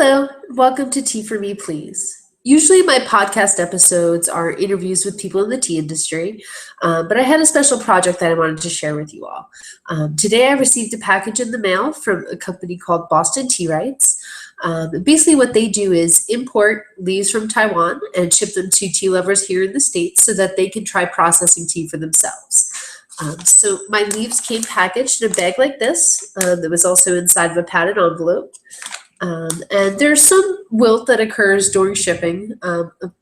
Hello, welcome to Tea for Me, Please. Usually, my podcast episodes are interviews with people in the tea industry, but I had a special project that I wanted to share with you all. Today, I received a package in the mail from a company called Boston Teawrights. Basically, what they do is import leaves from Taiwan and ship them to tea lovers here in the States so that they can try processing tea for themselves. So my leaves came packaged in a bag like this that was also inside of a padded envelope. And there's some wilt that occurs during shipping,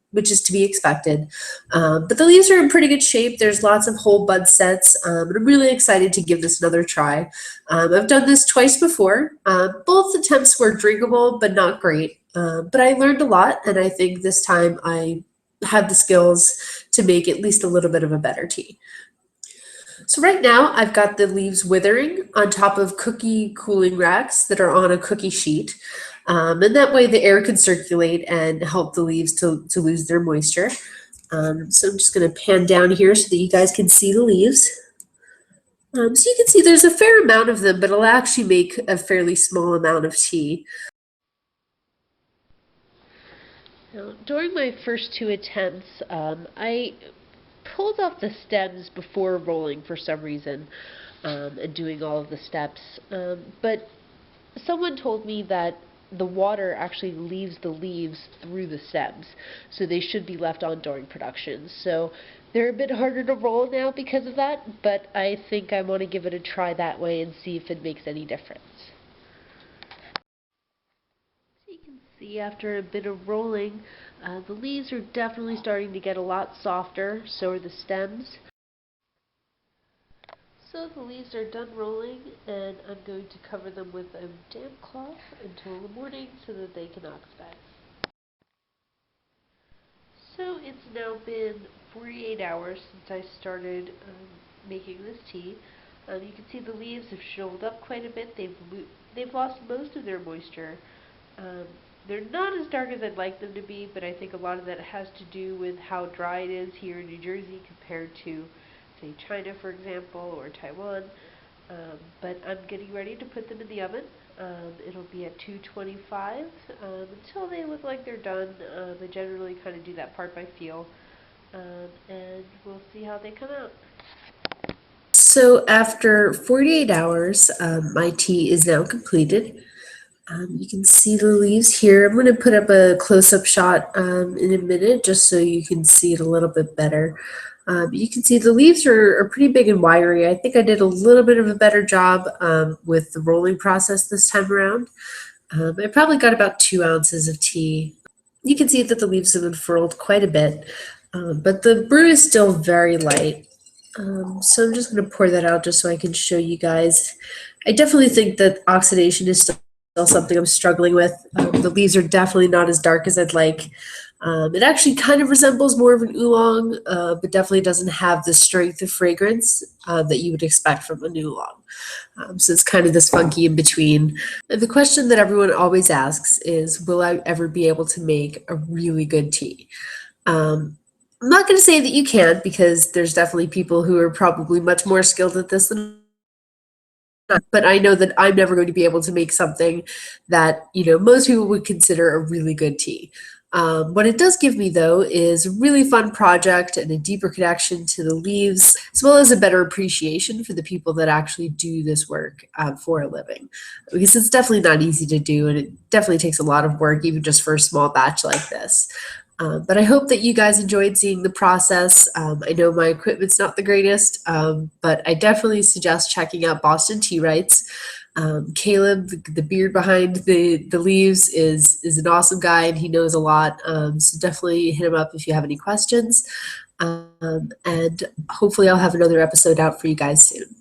which is to be expected. But the leaves are in pretty good shape. There's lots of whole bud sets, and I'm really excited to give this another try. I've done this twice before. Both attempts were drinkable, but not great. But I learned a lot, and I think this time I have the skills to make at least a little bit of a better tea. So right now I've got the leaves withering on top of cookie cooling racks that are on a cookie sheet. And that way the air can circulate and help the leaves to lose their moisture. So I'm just going to pan down here so that you guys can see the leaves. So you can see there's a fair amount of them, but it'll actually make a fairly small amount of tea. Now, during my first two attempts, I pulled off the stems before rolling for some reason and doing all of the steps. But someone told me that the water actually leaves the leaves through the stems, so they should be left on during production. So they're a bit harder to roll now because of that, but I think I want to give it a try that way and see if it makes any difference. So you can see after a bit of rolling, the leaves are definitely starting to get a lot softer, so are the stems. So the leaves are done rolling, and I'm going to cover them with a damp cloth until the morning so that they can oxidize. So it's now been 48 hours since I started making this tea. You can see the leaves have shriveled up quite a bit. They've lost most of their moisture. They're not as dark as I'd like them to be, but I think a lot of that has to do with how dry it is here in New Jersey compared to, say, China, for example, or Taiwan. But I'm getting ready to put them in the oven. It'll be at 225 until they look like they're done. I generally kind of do that part by feel, and we'll see how they come out. So after 48 hours, my tea is now completed. You can see the leaves here. I'm going to put up a close-up shot in a minute just so you can see it a little bit better. You can see the leaves are pretty big and wiry. I think I did a little bit of a better job with the rolling process this time around. I probably got about 2 ounces of tea. You can see that the leaves have unfurled quite a bit, but the brew is still very light. So I'm just going to pour that out just so I can show you guys. I definitely think that oxidation is still something I'm struggling with. The leaves are definitely not as dark as I'd like. It actually kind of resembles more of an oolong, but definitely doesn't have the strength of fragrance that you would expect from an oolong. So it's kind of this funky in between. And the question that everyone always asks is, will I ever be able to make a really good tea? I'm not going to say that you can't, because there's definitely people who are probably much more skilled at this than but I know that I'm never going to be able to make something that, most people would consider a really good tea. What it does give me, though, is a really fun project and a deeper connection to the leaves, as well as a better appreciation for the people that actually do this work for a living. Because it's definitely not easy to do, and it definitely takes a lot of work, even just for a small batch like this. But I hope that you guys enjoyed seeing the process. I know my equipment's not the greatest, but I definitely suggest checking out Boston Teawrights. Caleb, the beard behind the leaves, is an awesome guy, and he knows a lot. So definitely hit him up if you have any questions. And hopefully I'll have another episode out for you guys soon.